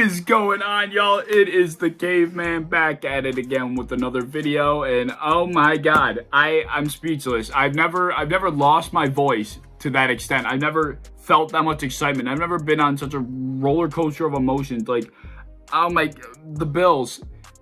is going on, y'all? It is the caveman back at it again with another video, and oh my god, I'm speechless. I've never lost my voice to that extent. I've never felt that much excitement. I've never been on such a roller coaster of emotions. Like, oh my, the Bills.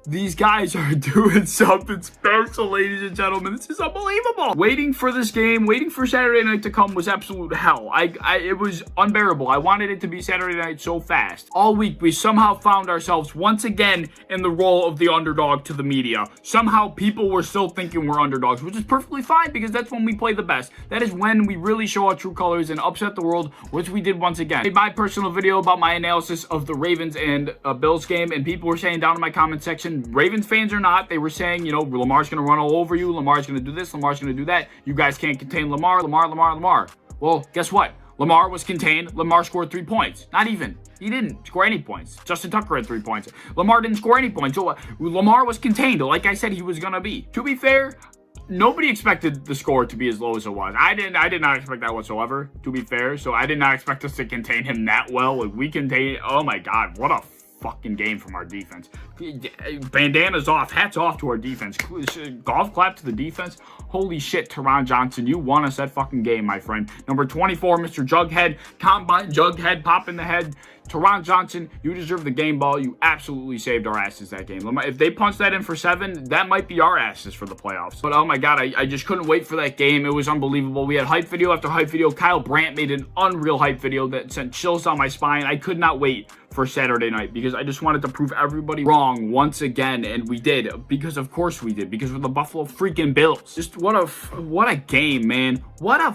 These guys are doing something special, ladies and gentlemen. This is unbelievable. Waiting for this game, waiting for Saturday night to come was absolute hell. It was unbearable. I wanted it to be Saturday night so fast. All week, we somehow found ourselves once again in the role of the underdog to the media. Somehow, people were still thinking we're underdogs, which is perfectly fine because that's when we play the best. That is when we really show our true colors and upset the world, which we did once again. I made my personal video about my analysis of the Ravens and Bills game, and people were saying down in my comment section, Ravens fans or not, they were saying, you know, Lamar's going to run all over you. Lamar's going to do this. Lamar's going to do that. You guys can't contain Lamar. Well, guess what? Lamar was contained. Lamar scored 3 points. Not even. He didn't score any points. Justin Tucker had 3 points. Lamar didn't score any points. So Lamar was contained, like I said he was going to be. To be fair, nobody expected the score to be as low as it was. I did not expect that whatsoever, to be fair. So I did not expect us to contain him that well. Like, we contained, oh my God, what a fucking game from our defense. Bandanas off, hats off to our defense. Golf clap to the defense. Holy shit, Taron Johnson, you won us that fucking game, my friend. Number 24, Mr. Jughead, Combine Jughead, pop in the head. Taron Johnson, you deserve the game ball. You absolutely saved our asses that game. If they punch that in for 7, that might be our asses for the playoffs. But oh my god, I just couldn't wait for that game. It was unbelievable. We had hype video after hype video. Kyle Brandt made an unreal hype video that sent chills down my spine. I could not wait for Saturday night because I just wanted to prove everybody wrong once again, and we did, because of course we did, because we're the Buffalo freaking Bills. Just what a game, man. What a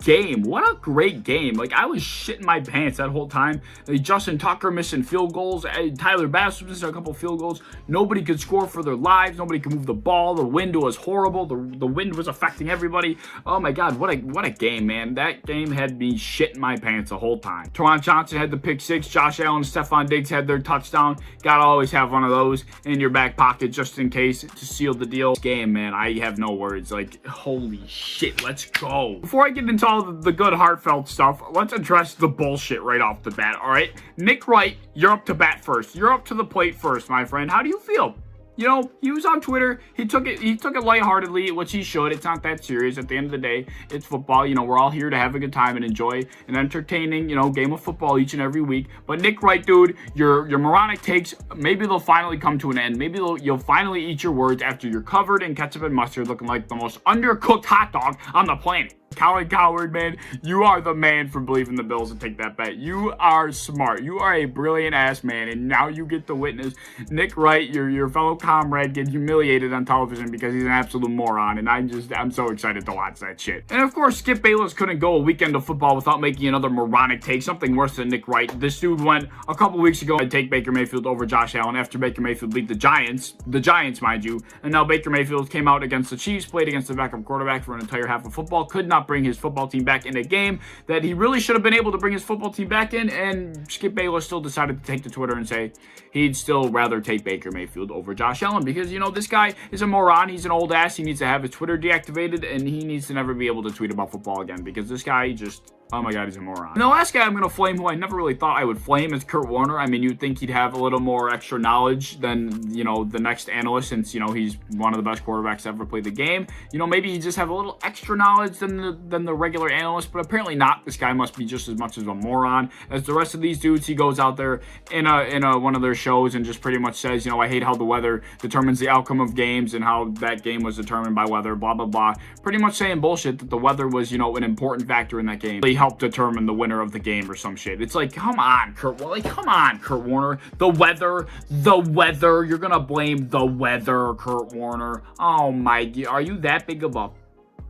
game. What a great game. Like, I was shitting my pants that whole time. Like, Justin Tucker missing field goals. Tyler Bass was missing a couple field goals. Nobody could score for their lives. Nobody could move the ball. The wind was horrible. The wind was affecting everybody. Oh my god, what a game, man. That game had me shitting my pants the whole time. Taron Johnson had the pick 6. Josh Allen and Stephon Diggs had their touchdown. Gotta always have one of those in your back pocket just in case to seal the deal. This game, man, I have no words. Like, holy shit, let's go. Before I get into all the good heartfelt stuff, let's address the bullshit right off the bat, all right? Nick Wright, you're up to bat first. You're up to the plate first, my friend. How do you feel? You know, he was on Twitter. He took it lightheartedly, which he should. It's not that serious. At the end of the day, it's football. You know, we're all here to have a good time and enjoy an entertaining, you know, game of football each and every week. But Nick Wright, dude, your moronic takes, maybe they'll finally come to an end. Maybe you'll finally eat your words after you're covered in ketchup and mustard, looking like the most undercooked hot dog on the planet. Colin Coward, man, you are the man for believing the Bills and take that bet. You are smart. You are a brilliant ass man, and now you get to witness Nick Wright, your fellow comrade, get humiliated on television because he's an absolute moron, and I'm so excited to watch that shit. And of course, Skip Bayless couldn't go a weekend of football without making another moronic take, something worse than Nick Wright. This dude went a couple weeks ago and take Baker Mayfield over Josh Allen after Baker Mayfield beat the Giants, mind you, and now Baker Mayfield came out against the Chiefs, played against the backup quarterback for an entire half of football, could not bring his football team back in a game that he really should have been able to bring his football team back in, and Skip Bayless still decided to take to Twitter and say he'd still rather take Baker Mayfield over Josh Allen because, you know, this guy is a moron. He's an old ass. He needs to have his Twitter deactivated, and he needs to never be able to tweet about football again because this guy just, oh my god, he's a moron. And the last guy I'm going to flame, who I never really thought I would flame, is Kurt Warner. I mean, you'd think he'd have a little more extra knowledge than, you know, the next analyst, since, you know, he's one of the best quarterbacks to ever play the game. You know, maybe he just have a little extra knowledge than the regular analyst, but apparently not. This guy must be just as much as a moron as the rest of these dudes. He goes out there in one of their shows and just pretty much says, you know, I hate how the weather determines the outcome of games and how that game was determined by weather, blah, blah, blah. Pretty much saying bullshit that the weather was, you know, an important factor in that game. They helped determine the winner of the game or some shit. It's like, come on, Kurt Warner. The weather. You're gonna blame the weather, Kurt Warner. Oh my god, are you that big of a...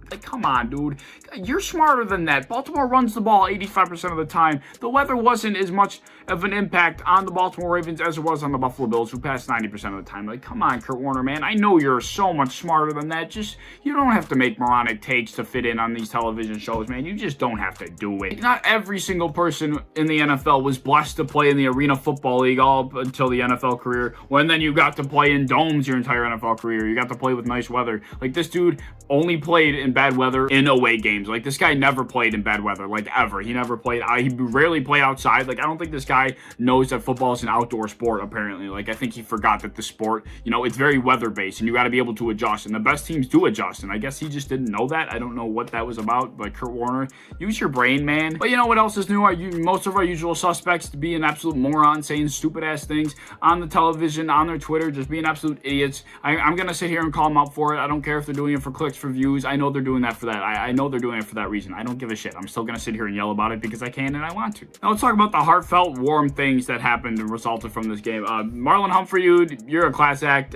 Like, come on, dude. You're smarter than that. Baltimore runs the ball 85% of the time. The weather wasn't as much of an impact on the Baltimore Ravens as it was on the Buffalo Bills, who passed 90% of the time. Like, come on, Kurt Warner, man. I know you're so much smarter than that. Just, you don't have to make moronic takes to fit in on these television shows, man. You just don't have to do it. Not every single person in the NFL was blessed to play in the Arena Football League all up until the NFL career, when then you got to play in domes your entire NFL career. You got to play with nice weather. Like, this dude only played in bad weather in away games. Like, this guy never played in bad weather, like, ever. He never played, he rarely played outside. Like, I don't think this guy guy knows that football is an outdoor sport, apparently. Like, I think he forgot that the sport, you know, it's very weather-based, and you got to be able to adjust, and the best teams do adjust, and I guess he just didn't know that. I don't know what that was about, but Kurt Warner, use your brain, man. But you know what else is new? Most of our usual suspects to be an absolute moron, saying stupid-ass things on the television, on their Twitter, just being absolute idiots. I'm going to sit here and call them out for it. I don't care if they're doing it for clicks, for views. I know they're doing that for that. I know they're doing it for that reason. I don't give a shit. I'm still going to sit here and yell about it because I can and I want to. Now let's talk about the heartfelt, warm things that happened and resulted from this game. Marlon Humphrey, you're a class act.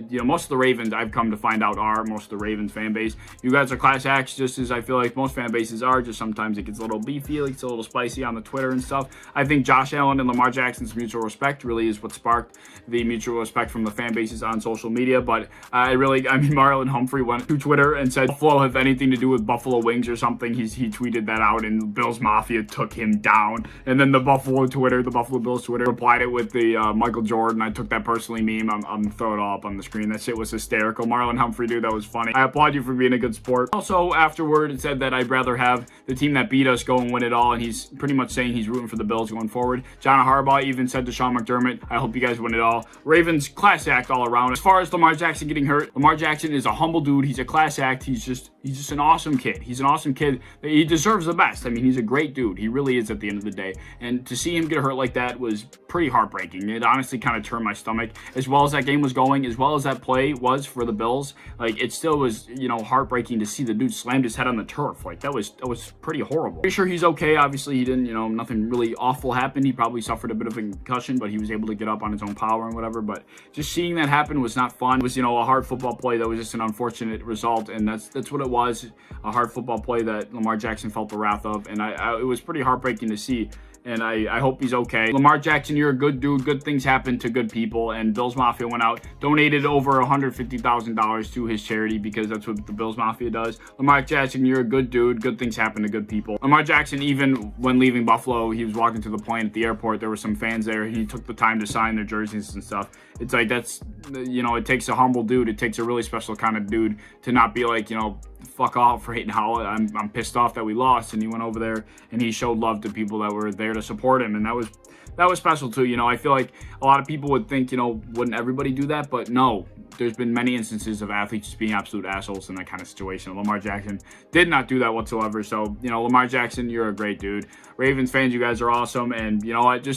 You know, most of the Ravens, I've come to find out, are most of the Ravens fan base. You guys are class acts, just as I feel like most fan bases are. Just sometimes it gets a little beefy, it gets a little spicy on the Twitter and stuff. I think Josh Allen and Lamar Jackson's mutual respect really is what sparked the mutual respect from the fan bases on social media. But I mean, Marlon Humphrey went to Twitter and said Buffalo have anything to do with Buffalo wings or something. He tweeted that out, and Bills Mafia took him down. And then the Buffalo Bills Twitter replied it with the Michael Jordan, I took that personally meme. I'm throwing it all up on the screen. That shit was hysterical. Marlon Humphrey, dude, that was funny. I applaud you for being a good sport. Also, afterward, it said that I'd rather have the team that beat us go and win it all, and he's pretty much saying he's rooting for the Bills going forward. John Harbaugh even said to Sean McDermott, I hope you guys win it all. Ravens, class act all around. As far as Lamar Jackson getting hurt, Lamar Jackson is a humble dude. He's a class act. He's just an awesome kid. He's an awesome kid. He deserves the best. I mean, he's a great dude. He really is at the end of the day. And to see him get hurt like that was pretty heartbreaking. It honestly kind of turned my stomach. As well as that game was going, as well as that play was for the Bills, like, it still was, you know, heartbreaking to see the dude slammed his head on the turf. Like, that was pretty horrible. Pretty sure he's okay. Obviously, he didn't, you know, nothing really awful happened. He probably suffered a bit of a concussion, but he was able to get up on his own power and whatever. But just seeing that happen was not fun. It was, you know, a hard football play that was just an unfortunate result, and that's what it was. A hard football play that Lamar Jackson felt the wrath of, and it was pretty heartbreaking to see. And I hope he's okay. Lamar Jackson, you're a good dude. Good things happen to good people. And Bills Mafia went out, donated over $150,000 to his charity, because that's what the Bills Mafia does. Lamar Jackson, you're a good dude. Good things happen to good people. Lamar Jackson, even when leaving Buffalo, he was walking to the plane at the airport. There were some fans there. He took the time to sign their jerseys and stuff. It's like, that's, you know, it takes a humble dude. It takes a really special kind of dude to not be like, you know, fuck off right now. I'm pissed off that we lost. And he went over there and he showed love to people that were there to support him, and that was special too. You know, I feel like a lot of people would think, you know, wouldn't everybody do that? But no, there's been many instances of athletes just being absolute assholes in that kind of situation. Lamar Jackson did not do that whatsoever. So, you know, Lamar Jackson, you're a great dude. Ravens fans, you guys are awesome. And you know what,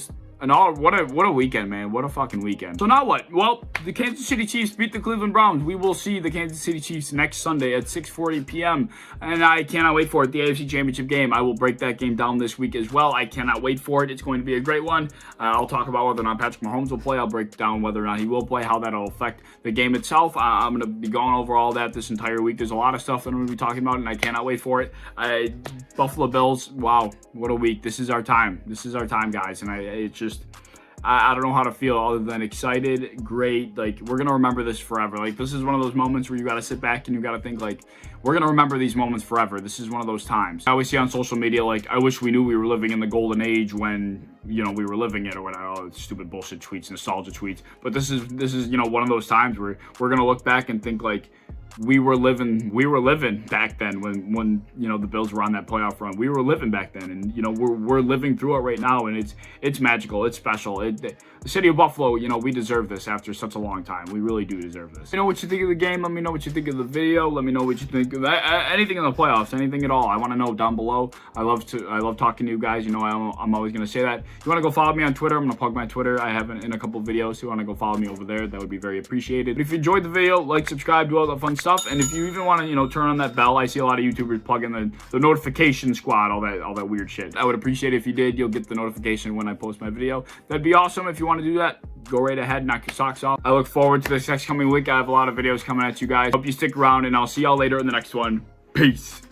what a weekend, man. What a fucking weekend. So now what? Well, the Kansas City Chiefs beat the Cleveland Browns. We will see the Kansas City Chiefs next Sunday at 6:40 p.m. And I cannot wait for it. The AFC Championship game. I will break that game down this week as well. I cannot wait for it. It's going to be a great one. I'll talk about whether or not Patrick Mahomes will play. I'll break down whether or not he will play, how that'll affect the game itself. I'm going to be going over all that this entire week. There's a lot of stuff that I'm going to be talking about, and I cannot wait for it. Buffalo Bills, wow, what a week. This is our time. This is our time, guys. And it's just, I don't know how to feel other than excited, great. Like, we're going to remember this forever. Like, this is one of those moments where you got to sit back and you got to think, like, we're going to remember these moments forever. This is one of those times. I always see on social media, like, I wish we knew we were living in the golden age when, you know, we were living it, or whatever. All stupid bullshit tweets, nostalgia tweets. But this is, you know, one of those times where we're going to look back and think, like, we were living back then when you know, the Bills were on that playoff run. We were living back then, and you know, we're living through it right now, and it's magical. It's special. The city of Buffalo, you know, we deserve this after such a long time. We really do deserve this. Let me know what you think of the game. Let me know what you think of the video. Let me know what you think of anything in the playoffs, anything at all. I want to know down below. I love talking to you guys. You know, I'm always gonna say that. If you want to go follow me on Twitter, I'm gonna plug my Twitter. I have in a couple videos. So you want to go follow me over there, that would be very appreciated. But if you enjoyed the video, like, subscribe, do all that fun stuff. And if you even want to, you know, turn on that bell, I see a lot of YouTubers plug in the notification squad, all that weird shit. I would appreciate it if you did. You'll get the notification when I post my video. That'd be awesome. If you want to do that, go right ahead, knock your socks off. I look forward to this next coming week. I have a lot of videos coming at you guys. Hope you stick around, and I'll see y'all later in the next one. Peace.